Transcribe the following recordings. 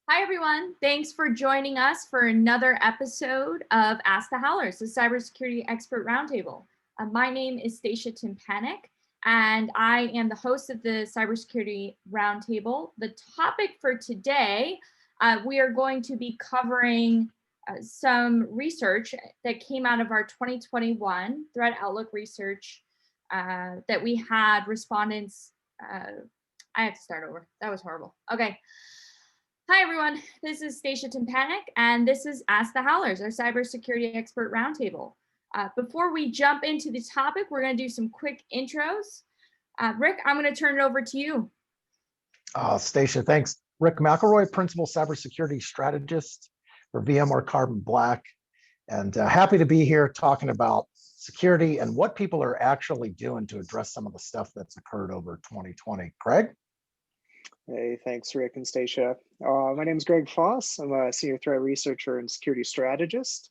Hi, everyone. Thanks for joining us for another episode of Ask the Howlers, the Cybersecurity Expert Roundtable. My name is Stacia Tympanick, and I am the host of the Cybersecurity Roundtable. The topic for today, we are going to be covering some research that came out of our 2021 Threat Outlook research that we had respondents. I have to start over. That was horrible. Okay. Hi, everyone. This is Stacia Tympanick, and this is Ask the Howlers, our cybersecurity expert roundtable. Before we jump into the topic, we're going to do some quick intros. Rick, I'm going to turn it over to you. Stacia, thanks. Rick McElroy, Principal Cybersecurity Strategist for VMware Carbon Black, and happy to be here talking about security and what people are actually doing to address some of the stuff that's occurred over 2020. Greg? Hey, thanks, Rick and Stacia. My name is Greg Foss. I'm a senior threat researcher and security strategist.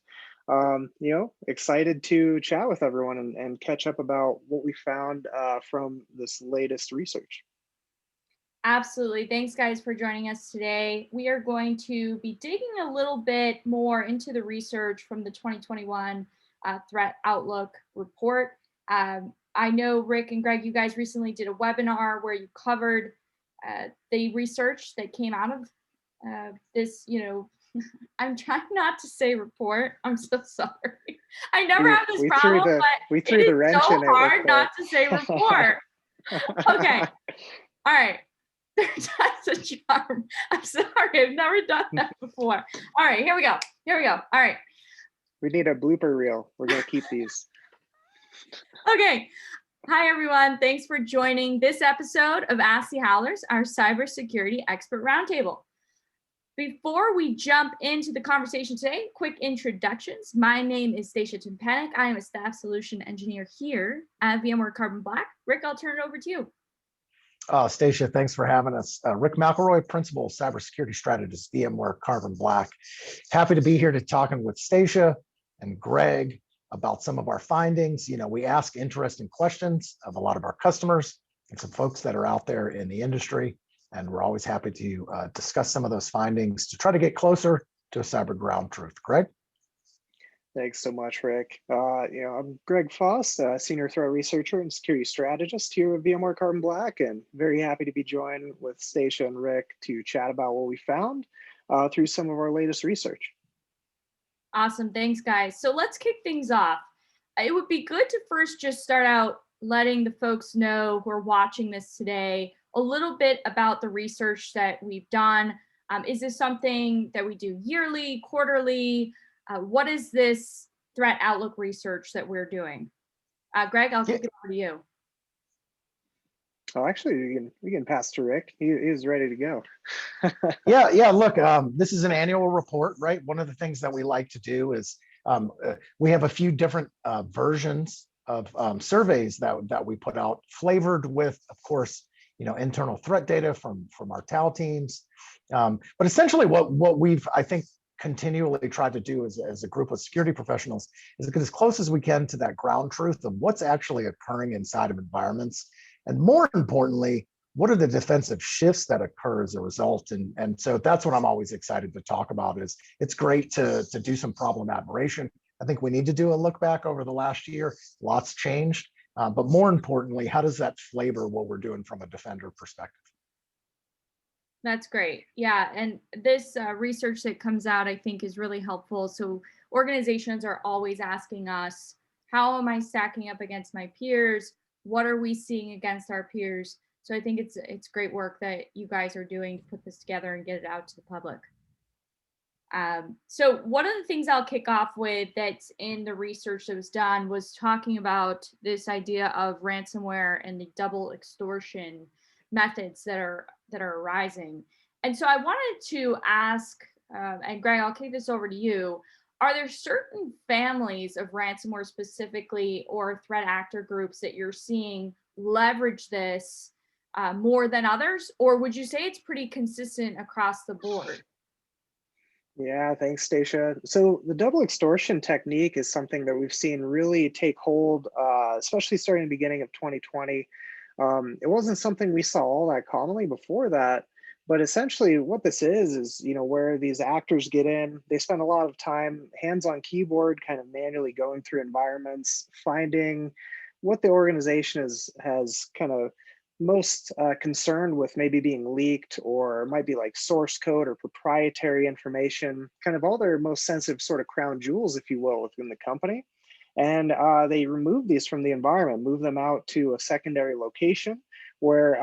Excited to chat with everyone and catch up about what we found from this latest research. Absolutely. Thanks, guys, for joining us today. We are going to be digging a little bit more into the research from the 2021 Threat Outlook report. I know, Rick and Greg, you guys recently did a webinar where you covered the research that came out of this, I'm trying not to say report. I'm so sorry. I never have this problem, but we threw the wrench in it. So hard not to say report. Okay. All right. Third time's a charm. I'm sorry. I've never done that before. All right. Here we go. All right. We need a blooper reel. We're going to keep these. Okay. Hi, everyone. Thanks for joining this episode of Ask the Howlers, our cybersecurity expert roundtable. Before we jump into the conversation today, quick introductions. My name is Stacia Tympanick. I am a staff solution engineer here at VMware Carbon Black. Rick, I'll turn it over to you. Stacia, thanks for having us. Rick McElroy, Principal Cybersecurity Strategist, VMware Carbon Black. Happy to be here to talking with Stacia and Greg about some of our findings. We ask interesting questions of a lot of our customers and some folks that are out there in the industry, and we're always happy to discuss some of those findings to try to get closer to a cyber ground truth. Greg? Thanks so much, Rick. I'm Greg Foss, Senior Threat Researcher and Security Strategist here at VMware Carbon Black, and very happy to be joined with Stacia and Rick to chat about what we found through some of our latest research. Awesome. Thanks, guys. So let's kick things off. It would be good to first just start out letting the folks know who are watching this today a little bit about the research that we've done. Is this something that we do yearly, quarterly? What is this Threat Outlook research that we're doing? Greg, I'll kick it over to you. Oh, actually, we can pass to Rick. He is ready to go. Yeah. Look, this is an annual report, right? One of the things that we like to do is we have a few different versions of surveys that we put out, flavored with, of course, internal threat data from our TAL teams. But essentially, what we've, I think, continually tried to do as a group of security professionals is to get as close as we can to that ground truth of what's actually occurring inside of environments. And more importantly, what are the defensive shifts that occur as a result? And so that's what I'm always excited to talk about. Is it's great to do some problem admiration. I think we need to do a look back over the last year. Lots changed, but more importantly, how does that flavor what we're doing from a defender perspective? That's great. Yeah, and this research that comes out, I think, is really helpful. So organizations are always asking us, how am I stacking up against my peers? What are we seeing against our peers? So I think it's great work that you guys are doing to put this together and get it out to the public. So one of the things I'll kick off with that's in the research that was done was talking about this idea of ransomware and the double extortion methods that are arising. And so I wanted to ask, and Greg, I'll kick this over to you. Are there certain families of ransomware specifically or threat actor groups that you're seeing leverage this more than others? Or would you say it's pretty consistent across the board? Yeah, thanks, Stacia. So the double extortion technique is something that we've seen really take hold, especially starting in the beginning of 2020. It wasn't something we saw all that commonly before that, But essentially what this is, where these actors get in, they spend a lot of time hands on keyboard, kind of manually going through environments, finding what the organization has kind of most concerned with maybe being leaked, or might be like source code or proprietary information, kind of all their most sensitive sort of crown jewels, if you will, within the company. And they remove these from the environment, move them out to a secondary location where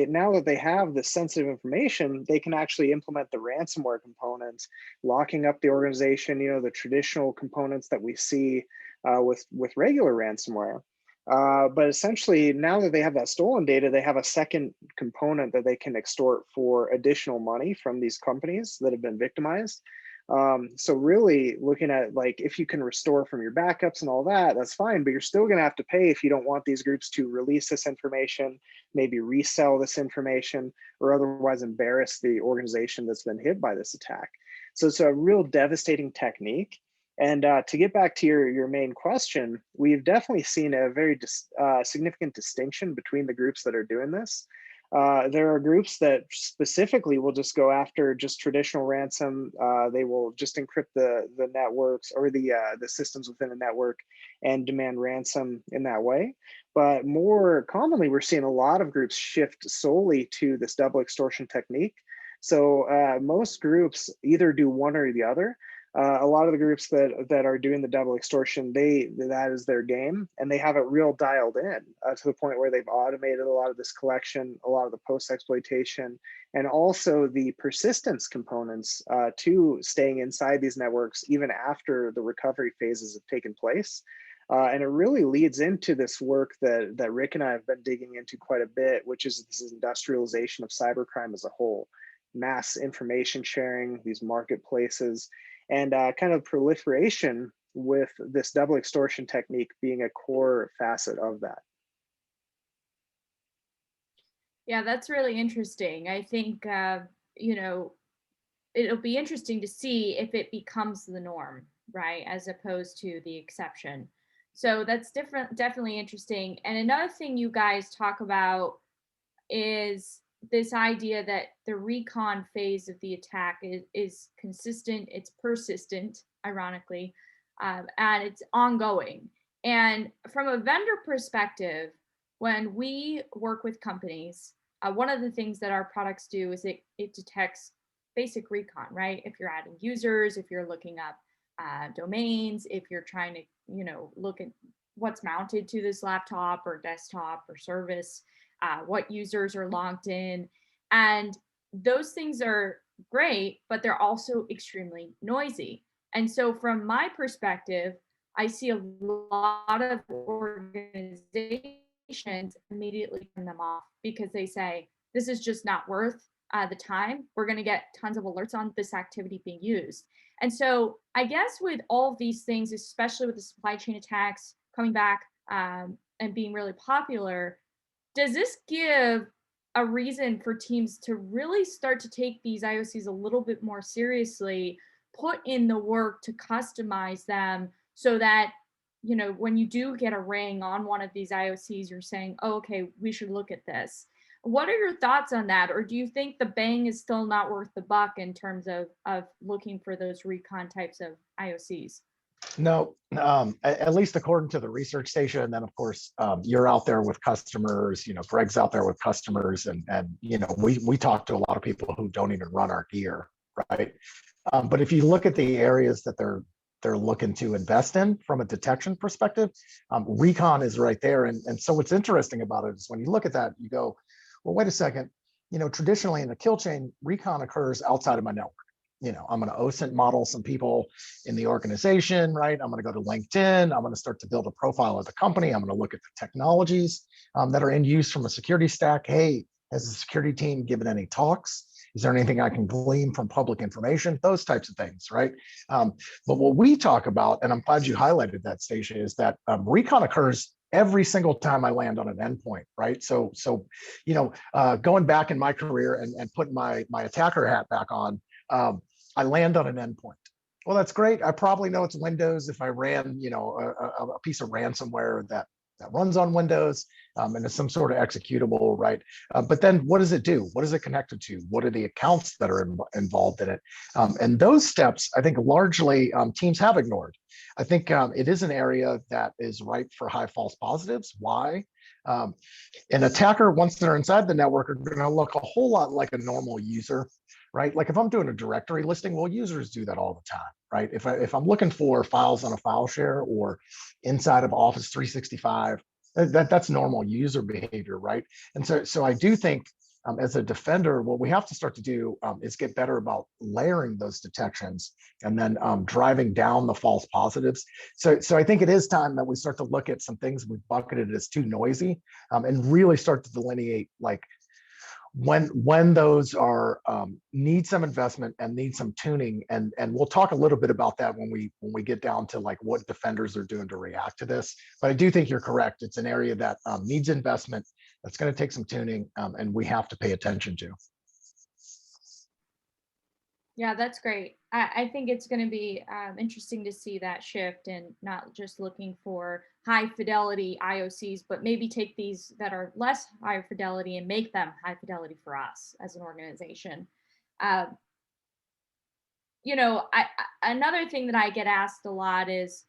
now that they have this sensitive information, they can actually implement the ransomware components, locking up the organization, the traditional components that we see with regular ransomware. But essentially, now that they have that stolen data, they have a second component that they can extort for additional money from these companies that have been victimized. So really looking at, like, if you can restore from your backups and all that, that's fine, but you're still going to have to pay if you don't want these groups to release this information, maybe resell this information, or otherwise embarrass the organization that's been hit by this attack. So it's a real devastating technique. And to get back to your main question, we've definitely seen a very significant distinction between the groups that are doing this. There are groups that specifically will just go after just traditional ransom. They will just encrypt the networks or the systems within a network and demand ransom in that way. But more commonly, we're seeing a lot of groups shift solely to this double extortion technique. So most groups either do one or the other. A lot of the groups that are doing the double extortion, that is their game, and they have it real dialed in to the point where they've automated a lot of this collection, a lot of the post exploitation, and also the persistence components to staying inside these networks even after the recovery phases have taken place. And it really leads into this work that Rick and I have been digging into quite a bit, which is this industrialization of cybercrime as a whole, mass information sharing, these marketplaces, and kind of proliferation with this double extortion technique being a core facet of that. Yeah, that's really interesting. I think, it'll be interesting to see if it becomes the norm, right, as opposed to the exception. So that's definitely interesting. And another thing you guys talk about is this idea that the recon phase of the attack is consistent, it's persistent, ironically, and it's ongoing. And from a vendor perspective, when we work with companies, one of the things that our products do is it detects basic recon, right? If you're adding users, if you're looking up domains, if you're trying to, look at what's mounted to this laptop or desktop or service, what users are logged in. And those things are great, but they're also extremely noisy. And so from my perspective, I see a lot of organizations immediately turn them off because they say, this is just not worth the time. We're going to get tons of alerts on this activity being used. And so I guess with all of these things, especially with the supply chain attacks coming back and being really popular, does this give a reason for teams to really start to take these IOCs a little bit more seriously, put in the work to customize them so that, when you do get a ring on one of these IOCs, you're saying, oh, okay, we should look at this. What are your thoughts on that? Or do you think the bang is still not worth the buck in terms of looking for those recon types of IOCs? No, at least according to the research station. And then of course, you're out there with customers, Greg's out there with customers, and we talk to a lot of people who don't even run our gear, right? But if you look at the areas that they're looking to invest in from a detection perspective, recon is right there. And so what's interesting about it is when you look at that, you go, well, wait a second, traditionally in the kill chain, recon occurs outside of my network. I'm going to OSINT model some people in the organization, right? I'm going to go to LinkedIn. I'm going to start to build a profile of the company. I'm going to look at the technologies that are in use from a security stack. Hey, has the security team given any talks? Is there anything I can glean from public information? Those types of things, right? But what we talk about, and I'm glad you highlighted that, Stacia, is that recon occurs every single time I land on an endpoint, right? So going back in my career and putting my attacker hat back on, I land on an endpoint. Well, that's great. I probably know it's Windows if I ran, a piece of ransomware that that runs on Windows and is some sort of executable, right? But then what does it do? What is it connected to? What are the accounts that are involved in it? And those steps, I think largely teams have ignored. I think it is an area that is ripe for high false positives. Why? An attacker, once they're inside the network, are going to look a whole lot like a normal user, right? Like if I'm doing a directory listing, well, users do that all the time, right? If I'm looking for files on a file share or inside of Office 365, that's normal user behavior, right? And so I do think as a defender, what we have to start to do is get better about layering those detections and then driving down the false positives. So I think it is time that we start to look at some things we've bucketed as too noisy and really start to delineate like when those are need some investment and need some tuning, and we'll talk a little bit about that when we get down to like what defenders are doing to react to this. But I do think you're correct. It's an area that needs investment. That's going to take some tuning, and we have to pay attention to. Yeah, that's great. I think it's going to be interesting to see that shift and not just looking for high fidelity IOCs, but maybe take these that are less high fidelity and make them high fidelity for us as an organization. You know, another thing that I get asked a lot is,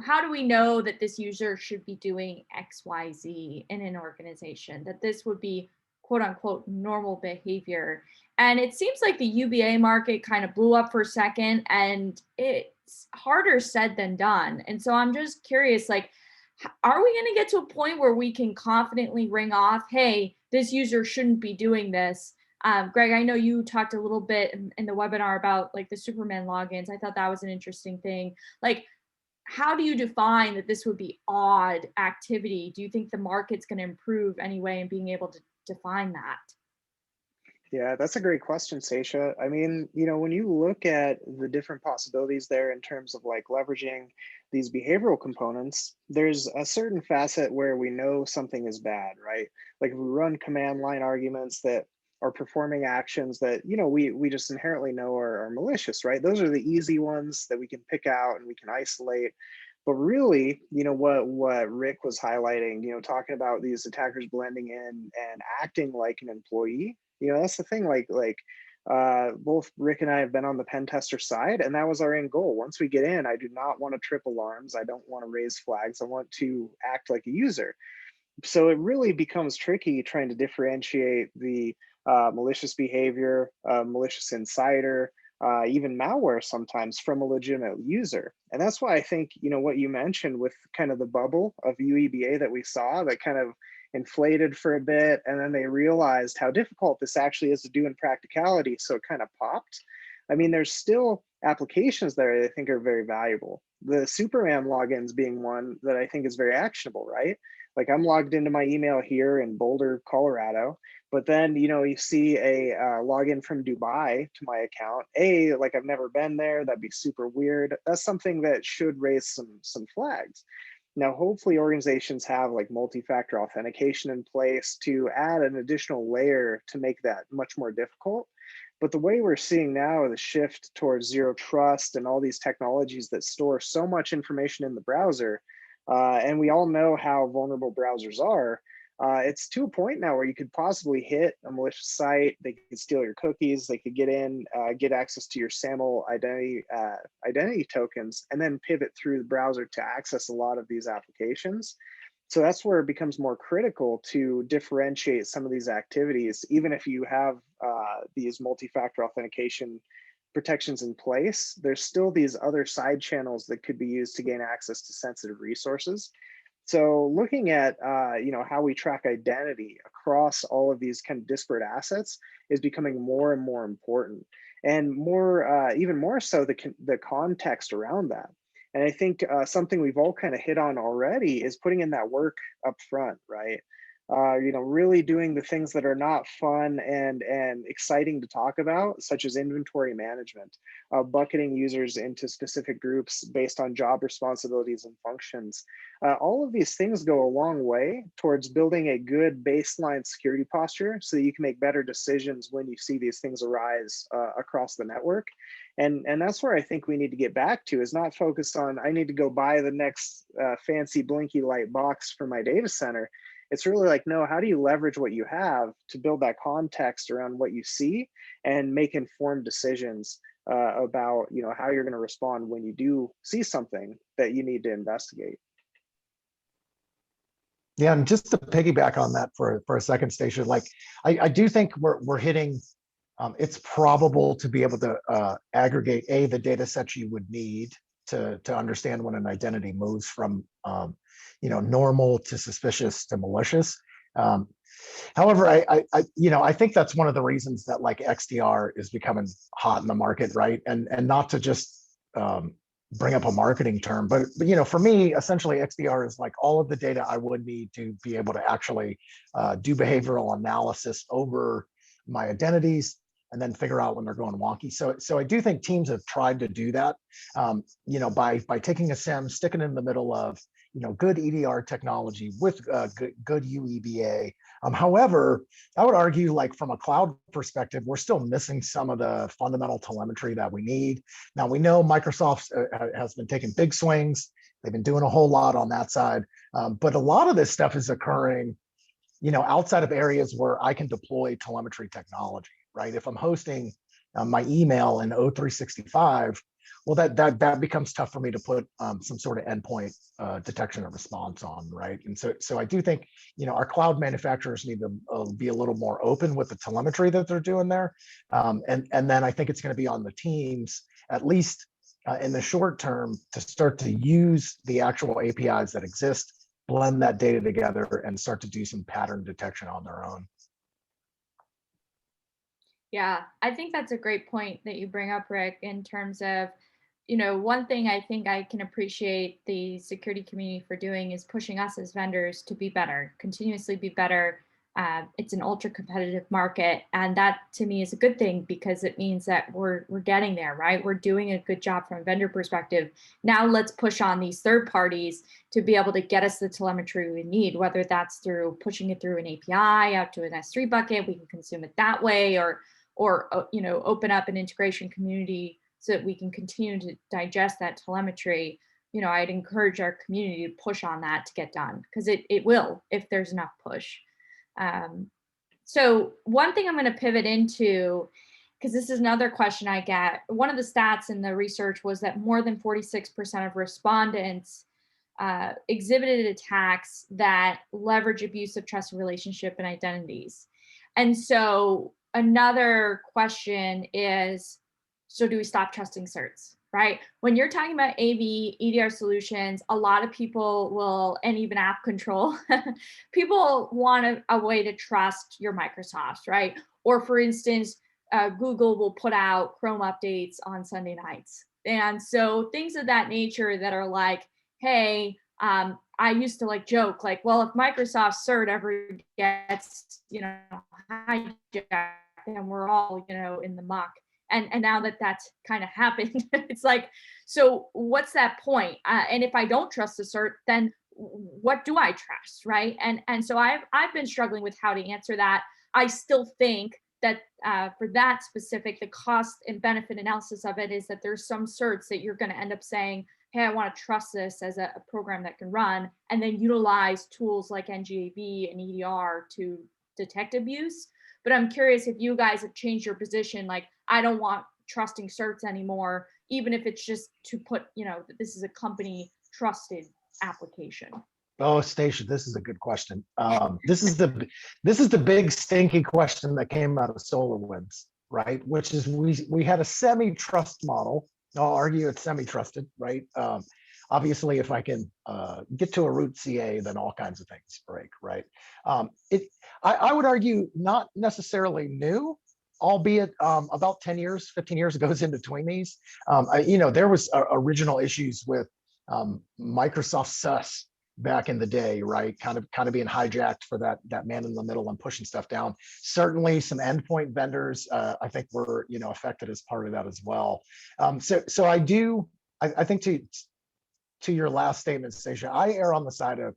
how do we know that this user should be doing XYZ in an organization, that this would be quote unquote normal behavior? And it seems like the UBA market kind of blew up for a second, and it's harder said than done. And so I'm just curious, like, are we going to get to a point where we can confidently ring off, hey, this user shouldn't be doing this? Greg, I know you talked a little bit in the webinar about like the Superman logins. I thought that was an interesting thing. Like, how do you define that this would be odd activity? Do you think the market's going to improve anyway in being able to define that? Yeah, that's a great question, Stacia. I mean, you know, when you look at the different possibilities there in terms of like leveraging these behavioral components, there's a certain facet where we know something is bad, right? Like if we run command line arguments that are performing actions that, you know, we just inherently know are malicious, right? Those are the easy ones that we can pick out and we can isolate. But really, you know, what Rick was highlighting, you know, talking about these attackers blending in and acting like an employee, you know, that's the thing. Both Rick and I have been on the pen tester side, and that was our end goal. Once we get in, I do not want to trip alarms. I don't want to raise flags. I want to act like a user. So it really becomes tricky trying to differentiate the malicious behavior, malicious insider, even malware sometimes from a legitimate user. And that's why I think, you know, what you mentioned with kind of the bubble of UEBA that we saw that kind of inflated for a bit, and then they realized how difficult this actually is to do in practicality, so it kind of popped. I mean, there's still applications there that I think are very valuable. The Superman logins being one that I think is very actionable, right? Like I'm logged into my email here in Boulder, Colorado, but then, you know, you see a login from Dubai to my account. Like I've never been there. That'd be super weird. That's something that should raise some flags. Now, hopefully organizations have like multi-factor authentication in place to add an additional layer to make that much more difficult. But the way we're seeing now the shift towards zero trust and all these technologies that store so much information in the browser, and we all know how vulnerable browsers are, it's to a point now where you could possibly hit a malicious site. They could steal your cookies. They could get in, get access to your SAML identity tokens, and then pivot through the browser to access a lot of these applications. So that's where it becomes more critical to differentiate some of these activities, even if you have these multi-factor authentication protections in place. There's still these other side channels that could be used to gain access to sensitive resources. So looking at you know, how we track identity across all of these kind of disparate assets is becoming more and more important, and more even more so the context around that. And I think something we've all kind of hit on already is putting in that work up front, right? really doing the things that are not fun and exciting to talk about, such as inventory management, bucketing users into specific groups based on job responsibilities and functions. All of these things go a long way towards building a good baseline security posture so that you can make better decisions when you see these things arise across the network. And that's where I think we need to get back to, is not focus on, I need to go buy the next fancy blinky light box for my data center. It's really like, no, how do you leverage what you have to build that context around what you see and make informed decisions about, how you're going to respond when you do see something that you need to investigate. Yeah, and just to piggyback on that for a second, Stacia, like I do think we're hitting. It's probable to be able to aggregate the data sets you would need to understand when an identity moves from normal to suspicious to malicious. However, I think that's one of the reasons that like XDR is becoming hot in the market, right? And not to just bring up a marketing term, but for me, essentially XDR is like all of the data I would need to be able to actually do behavioral analysis over my identities and then figure out when they're going wonky. So I do think teams have tried to do that, by taking a SIEM, sticking it in the middle of good EDR technology with good UEBA. However, I would argue, like from a cloud perspective, we're still missing some of the fundamental telemetry that we need. Now we know Microsoft has been taking big swings. They've been doing a whole lot on that side, but a lot of this stuff is occurring, outside of areas where I can deploy telemetry technology, right? If I'm hosting my email in O365, well, that becomes tough for me to put some sort of endpoint detection and response on, right? And so I do think our cloud manufacturers need to be a little more open with the telemetry that they're doing there, and then I think it's going to be on the teams, at least in the short term, to start to use the actual APIs that exist, blend that data together, and start to do some pattern detection on their own. Yeah, I think that's a great point that you bring up, Rick, in terms of, one thing I think I can appreciate the security community for doing is pushing us as vendors to be better, continuously be better. It's an ultra competitive market, and that to me is a good thing because it means that we're getting there, right? We're doing a good job from a vendor perspective. Now let's push on these third parties to be able to get us the telemetry we need, whether that's through pushing it through an API out to an S3 bucket, we can consume it that way, or open up an integration community so that we can continue to digest that telemetry. I'd encourage our community to push on that to get done, because it will if there's enough push. So one thing I'm going to pivot into, because this is another question I get, one of the stats in the research was that more than 46% of respondents exhibited attacks that leverage abuse of trusted relationship and identities. And so another question is, so do we stop trusting certs, right? When you're talking about AV, EDR solutions, a lot of people will, and even app control, people want a way to trust your Microsoft, right? Or for instance, Google will put out Chrome updates on Sunday nights. And so things of that nature that are like, hey, I used to joke well, if Microsoft cert ever gets, hijacked, then we're all, in the muck. And now that that's kind of happened, it's like, so what's that point? And if I don't trust the cert, then what do I trust, right? And so I've been struggling with how to answer that. I still think that for that specific, the cost and benefit analysis of it is that there's some certs that you're going to end up saying, hey, I want to trust this as a program that can run, and then utilize tools like NGAV and EDR to detect abuse. But I'm curious if you guys have changed your position, I don't want trusting certs anymore, even if it's just to put, that this is a company trusted application. Oh, Stacia, this is a good question. This is the big stinky question that came out of SolarWinds, right? Which is we had a semi-trust model. I'll argue it's semi-trusted, right? Obviously, if I can get to a root CA, then all kinds of things break, right? I would argue not necessarily new, albeit about 10 years, 15 years goes in between these. There was original issues with Microsoft SUS back in the day, right? Kind of being hijacked for that man in the middle and pushing stuff down. Certainly some endpoint vendors, I think were, affected as part of that as well. So I think to your last statement, Stacia, I err on the side of,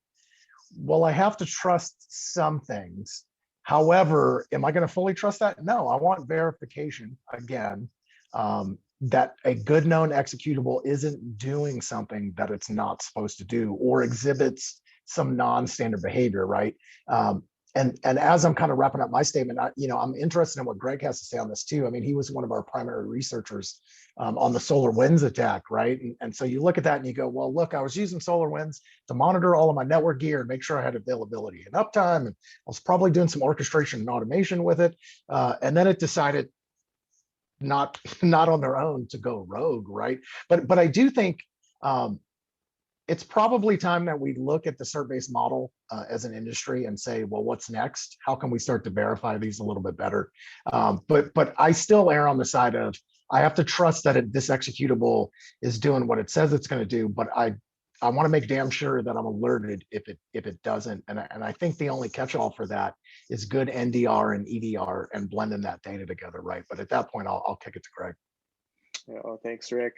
well, I have to trust some things. However, am I going to fully trust that? No, I want verification again, that a good known executable isn't doing something that it's not supposed to do or exhibits some non-standard behavior, right? And as I'm kind of wrapping up my statement, I'm interested in what Greg has to say on this too. I mean, he was one of our primary researchers on the SolarWinds attack, right? And so you look at that and you go, well, look, I was using SolarWinds to monitor all of my network gear and make sure I had availability and uptime, and I was probably doing some orchestration and automation with it. And then it decided not on their own to go rogue, right? But I do think it's probably time that we look at the cert-based model as an industry and say, well, what's next? How can we start to verify these a little bit better? But I still err on the side of, I have to trust that this executable is doing what it says it's going to do, but I want to make damn sure that I'm alerted if it doesn't. And I think the only catch-all for that is good NDR and EDR and blending that data together, right? But at that point, I'll kick it to Greg. Yeah, oh, thanks, Rick.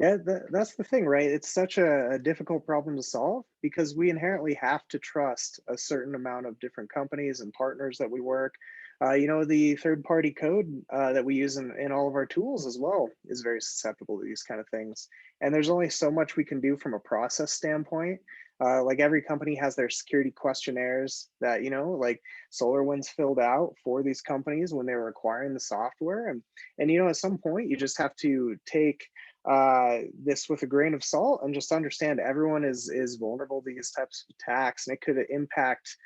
Yeah, that's the thing, right? It's such a difficult problem to solve because we inherently have to trust a certain amount of different companies and partners that we work. The third-party code that we use in all of our tools as well is very susceptible to these kind of things. And there's only so much we can do from a process standpoint. Like every company has their security questionnaires that, like SolarWinds filled out for these companies when they were acquiring the software. And at some point, you just have to take this with a grain of salt and just understand everyone is vulnerable to these types of attacks, and it could impact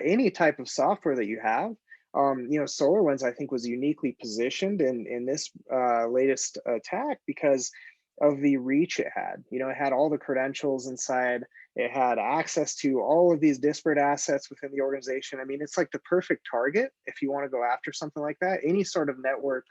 any type of software that you have. SolarWinds, I think, was uniquely positioned in this latest attack because of the reach it had. It had all the credentials inside. It had access to all of these disparate assets within the organization. I mean, it's like the perfect target if you want to go after something like that. Any sort of network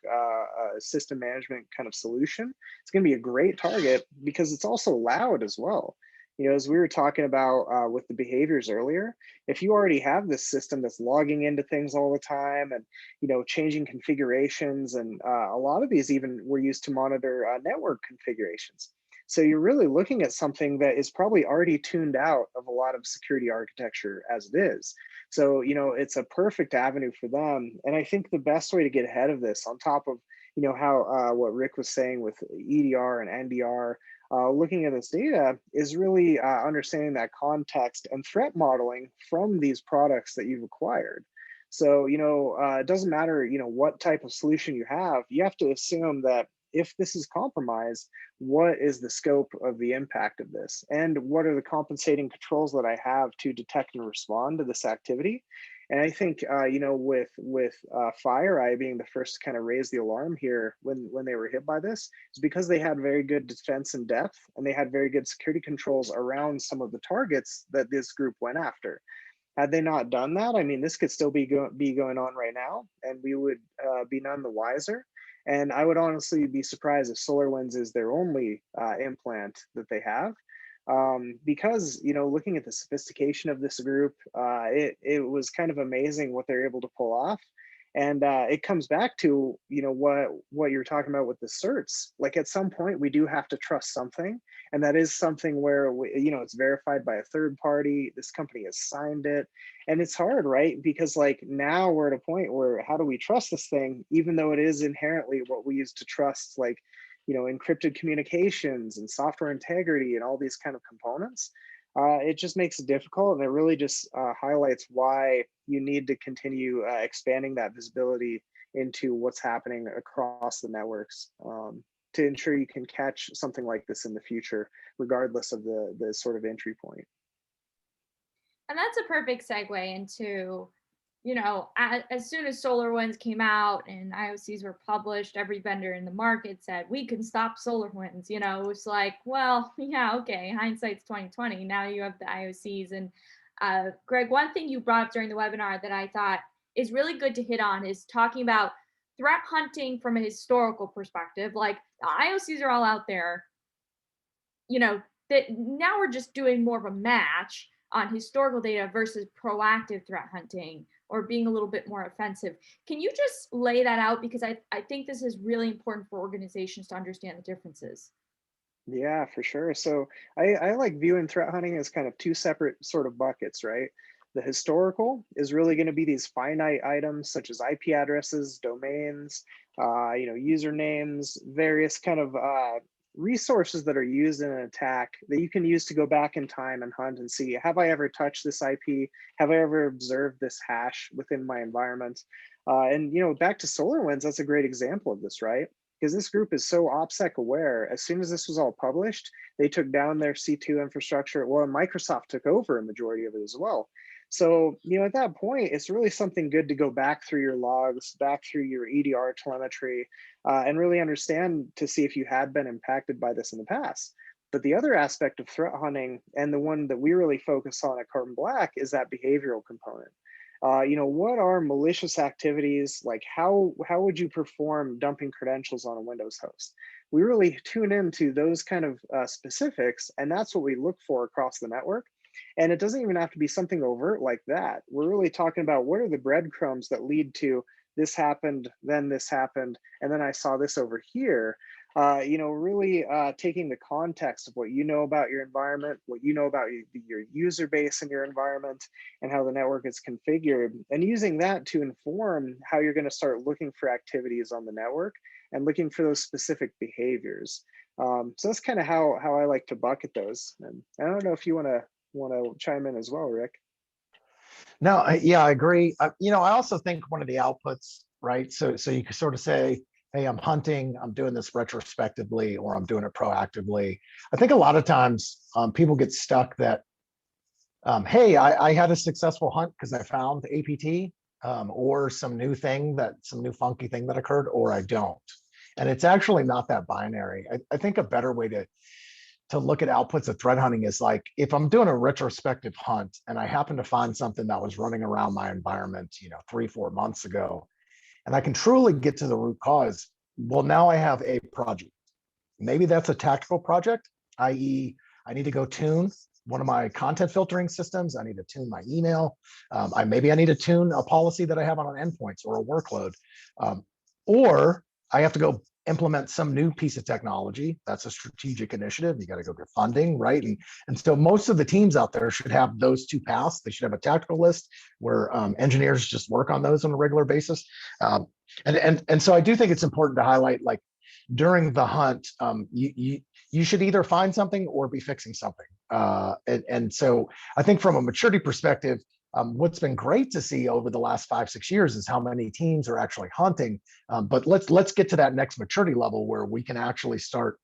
system management kind of solution, it's going to be a great target because it's also loud as well. As we were talking about with the behaviors earlier, if you already have this system that's logging into things all the time and, changing configurations, and a lot of these even were used to monitor network configurations. So you're really looking at something that is probably already tuned out of a lot of security architecture as it is. So, it's a perfect avenue for them. And I think the best way to get ahead of this, on top of, how what Rick was saying with EDR and NDR, looking at this data, is really understanding that context and threat modeling from these products that you've acquired. So, it doesn't matter, what type of solution you have to assume that if this is compromised, what is the scope of the impact of this? And what are the compensating controls that I have to detect and respond to this activity? And I think, with FireEye being the first to kind of raise the alarm here when they were hit by this, is because they had very good defense in depth, and they had very good security controls around some of the targets that this group went after. Had they not done that, I mean, this could still be going on right now, and we would be none the wiser. And I would honestly be surprised if SolarWinds is their only implant that they have. Because, looking at the sophistication of this group, it was kind of amazing what they're able to pull off. And it comes back to, what you're talking about with the certs. Like at some point, we do have to trust something. And that is something where, it's verified by a third party. This company has signed it. And it's hard, right? Because like now we're at a point where how do we trust this thing, even though it is inherently what we use to trust, like, encrypted communications and software integrity and all these kind of components. It just makes it difficult, and it really just highlights why you need to continue expanding that visibility into what's happening across the networks to ensure you can catch something like this in the future, regardless of the sort of entry point. And that's a perfect segue into, as soon as SolarWinds came out and IOCs were published, every vendor in the market said, we can stop SolarWinds. It was like, well, yeah, okay, hindsight's 2020. Now you have the IOCs. And Greg, one thing you brought up during the webinar that I thought is really good to hit on is talking about threat hunting from a historical perspective. Like the IOCs are all out there, that now we're just doing more of a match on historical data versus proactive threat hunting or being a little bit more offensive. Can you just lay that out? Because I think this is really important for organizations to understand the differences. Yeah, for sure. So I like viewing threat hunting as kind of two separate sort of buckets, right? The historical is really going to be these finite items such as IP addresses, domains, usernames, various kind of resources that are used in an attack that you can use to go back in time and hunt and see, have I ever touched this IP? Have I ever observed this hash within my environment? And back to SolarWinds, that's a great example of this, right? Because this group is so OPSEC aware. As soon as this was all published, they took down their C2 infrastructure. Well, Microsoft took over a majority of it as well. So, at that point, it's really something good to go back through your logs, back through your EDR telemetry, and really understand to see if you had been impacted by this in the past. But the other aspect of threat hunting, and the one that we really focus on at Carbon Black, is that behavioral component. What are malicious activities? Like how would you perform dumping credentials on a Windows host? We really tune into those kind of specifics, and that's what we look for across the network. And it doesn't even have to be something overt like that. We're really talking about what are the breadcrumbs that lead to this happened, then this happened, and then I saw this over here. Really taking the context of what you know about your environment, what you know about your user base in your environment, and how the network is configured, and using that to inform how you're going to start looking for activities on the network and looking for those specific behaviors. So that's kind of how I like to bucket those. And I don't know if you want to chime in as well, Rick. No, I agree. I also think one of the outputs, right? So you can sort of say, hey, I'm hunting, I'm doing this retrospectively, or I'm doing it proactively. I think a lot of times people get stuck that, hey, I had a successful hunt because I found APT or some new funky thing that occurred, or I don't. And it's actually not that binary. I think a better way to look at outputs of threat hunting is like, if I'm doing a retrospective hunt and I happen to find something that was running around my environment, 3-4 months ago, and I can truly get to the root cause, well, now I have a project. Maybe that's a tactical project, i.e., I need to go tune one of my content filtering systems. I need to tune my email. Maybe I need to tune a policy that I have on endpoints or a workload. Or I have to go implement some new piece of technology. That's a strategic initiative. You got to go get funding, right? And so most of the teams out there should have those two paths. They should have a tactical list where engineers just work on those on a regular basis. And so I do think it's important to highlight, like, during the hunt, you should either find something or be fixing something. And so I think from a maturity perspective, what's been great to see over the last 5-6 years is how many teams are actually hunting. But let's get to that next maturity level where we can actually start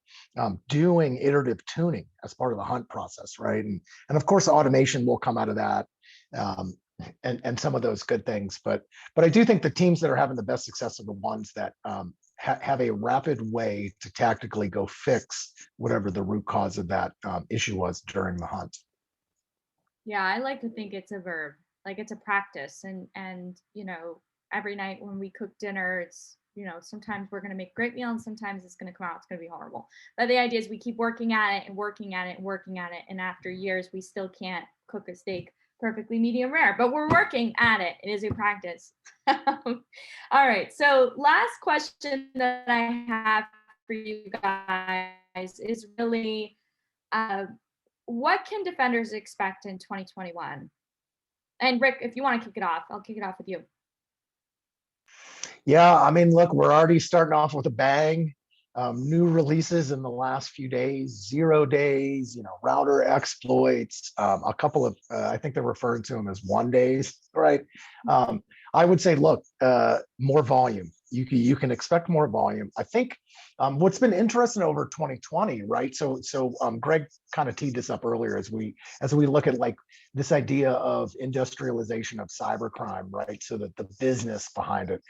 doing iterative tuning as part of the hunt process, right? And of course, automation will come out of that, and some of those good things. But I do think the teams that are having the best success are the ones that have a rapid way to tactically go fix whatever the root cause of that issue was during the hunt. Yeah, I like to think it's a verb, like it's a practice. And every night when we cook dinner, it's, sometimes we're going to make a great meal and sometimes it's going to come out, it's going to be horrible. But the idea is we keep working at it and working at it and working at it. And after years, we still can't cook a steak perfectly medium rare, but we're working at it. It is a practice. All right. So last question that I have for you guys is really, what can defenders expect in 2021? And Rick, if you want to kick it off, I'll kick it off with you. Yeah, I mean, look, we're already starting off with a bang. New releases in the last few days, 0 days, router exploits, a couple of, I think they're referring to them as 1 days, right? I would say, look, more volume. You can expect more volume. I think what's been interesting over 2020, right? So Greg kind of teed this up earlier as we look at like this idea of industrialization of cybercrime, right? So that the business behind it,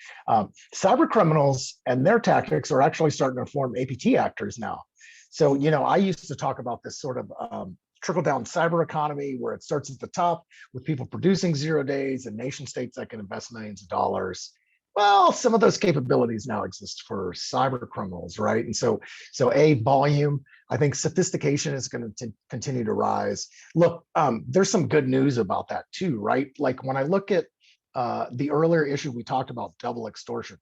cyber criminals and their tactics are actually starting to form APT actors now. So I used to talk about this sort of trickle-down cyber economy where it starts at the top with people producing 0 days and nation states that can invest millions of dollars. Well, some of those capabilities now exist for cyber criminals, right? And so volume. I think sophistication is going to continue to rise. Look, there's some good news about that too, right? Like when I look at the earlier issue, we talked about double extortion.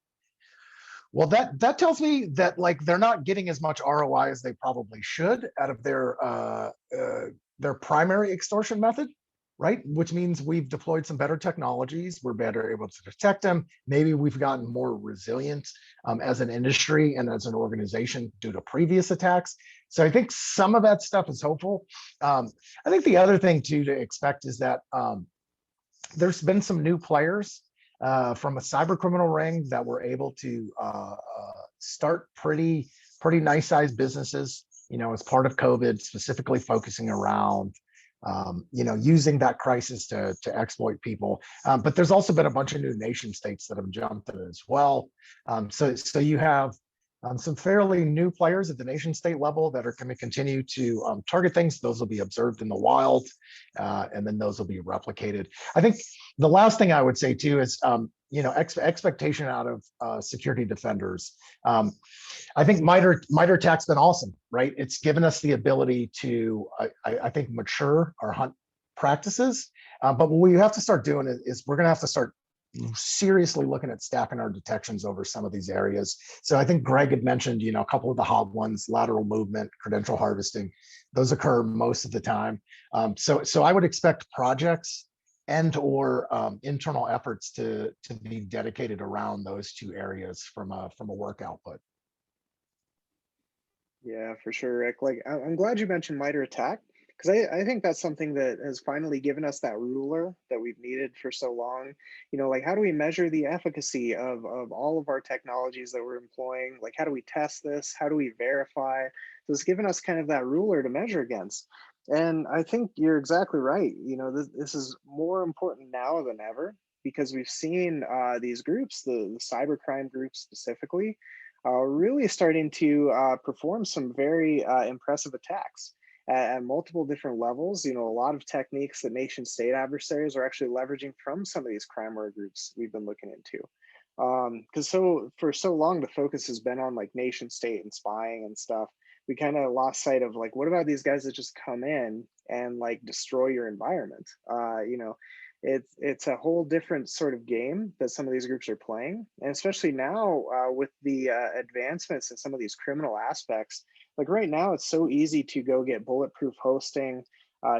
Well, that tells me that like they're not getting as much ROI as they probably should out of their primary extortion method, right? Which means we've deployed some better technologies. We're better able to detect them. Maybe we've gotten more resilient as an industry and as an organization due to previous attacks. So I think some of that stuff is hopeful. I think the other thing too to expect is that there's been some new players from a cyber criminal ring that were able to start pretty nice sized businesses, as part of COVID, specifically focusing around using that crisis to exploit people. But there's also been a bunch of new nation states that have jumped in as well. So you have some fairly new players at the nation state level that are going to continue to target things. Those will be observed in the wild, and then those will be replicated. I think the last thing I would say too is, expectation out of security defenders. I think MITRE ATT&CK's been awesome, right? It's given us the ability to, I think, mature our hunt practices. But what we have to start doing is we're going to have to start seriously looking at stacking our detections over some of these areas. So I think Greg had mentioned, a couple of the hot ones, lateral movement, credential harvesting, those occur most of the time. So I would expect projects and or internal efforts to be dedicated around those two areas from a work output. Yeah, for sure, Rick. Like, I'm glad you mentioned MITRE ATT&CK, because I think that's something that has finally given us that ruler that we've needed for so long. Like, how do we measure the efficacy of all of our technologies that we're employing? Like, how do we test this? How do we verify? So it's given us kind of that ruler to measure against. And I think you're exactly right. This is more important now than ever, because we've seen these groups, the cybercrime groups specifically, really starting to perform some very impressive attacks at multiple different levels. A lot of techniques that nation state adversaries are actually leveraging from some of these crime war groups we've been looking into. Because for so long, the focus has been on like nation state and spying and stuff. We kind of lost sight of like, what about these guys that just come in and like destroy your environment? It's a whole different sort of game that some of these groups are playing, and especially now with the advancements in some of these criminal aspects. Like right now, it's so easy to go get bulletproof hosting,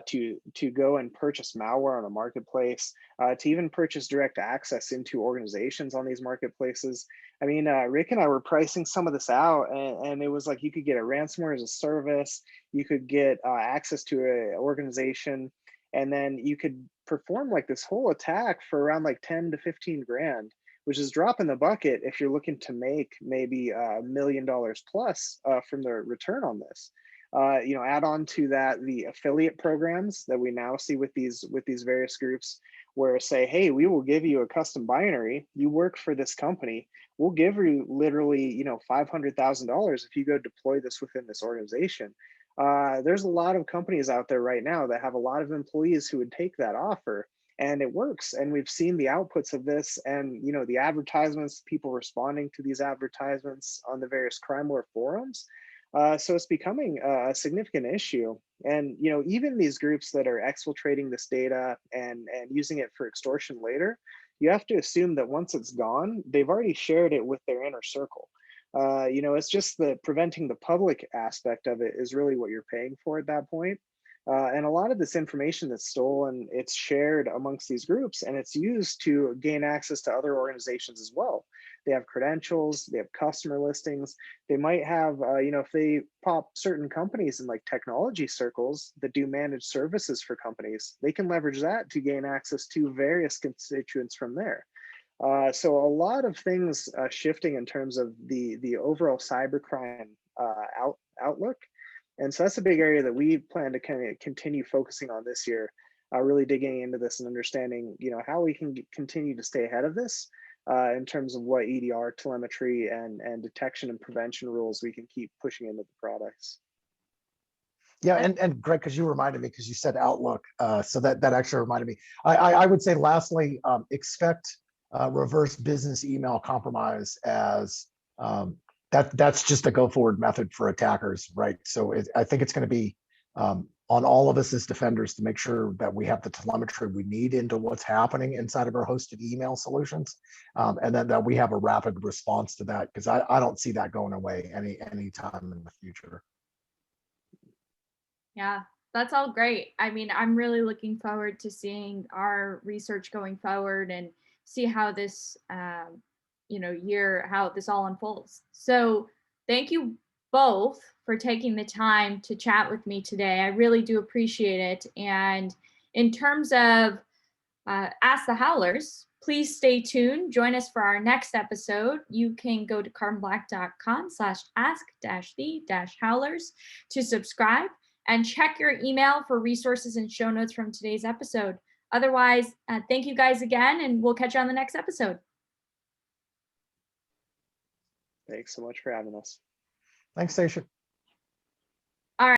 to go and purchase malware on a marketplace, to even purchase direct access into organizations on these marketplaces. I mean, Rick and I were pricing some of this out, and it was like you could get a ransomware as a service, you could get access to an organization, and then you could perform like this whole attack for around like 10 to 15 grand, which is drop in the bucket if you're looking to make maybe $1 million plus from the return on this. Add on to that the affiliate programs that we now see with these various groups, where say, hey, we will give you a custom binary. You work for this company. We'll give you literally, $500,000 if you go deploy this within this organization. There's a lot of companies out there right now that have a lot of employees who would take that offer, and it works. And we've seen the outputs of this, and the advertisements, people responding to these advertisements on the various crime war forums. So it's becoming a significant issue. And even these groups that are exfiltrating this data and using it for extortion later, you have to assume that once it's gone, they've already shared it with their inner circle. It's just the preventing the public aspect of it is really what you're paying for at that point. And a lot of this information that's stolen, it's shared amongst these groups, and it's used to gain access to other organizations as well. They have credentials, they have customer listings, they might have, if they pop certain companies in like technology circles that do managed services for companies, they can leverage that to gain access to various constituents from there. So a lot of things shifting in terms of the overall cybercrime outlook. And so that's a big area that we plan to kind of continue focusing on this year, really digging into this and understanding, how we can continue to stay ahead of this in terms of what EDR telemetry and detection and prevention rules we can keep pushing into the products. Yeah, and Greg, because you reminded me, because you said outlook, so that actually reminded me. I would say lastly, expect reverse business email compromise as that's just a go forward method for attackers, right? So I think it's going to be on all of us as defenders to make sure that we have the telemetry we need into what's happening inside of our hosted email solutions, and then that we have a rapid response to that, because I don't see that going away any time in the future. Yeah, that's all great. I mean, I'm really looking forward to seeing our research going forward and see how this, how this all unfolds. So thank you both for taking the time to chat with me today. I really do appreciate it. And in terms of Ask the Howlers, please stay tuned. Join us for our next episode. You can go to carbonblack.com/ask-the-howlers to subscribe and check your email for resources and show notes from today's episode. Otherwise, thank you guys again, and we'll catch you on the next episode. Thanks so much for having us. Thanks, Stacia.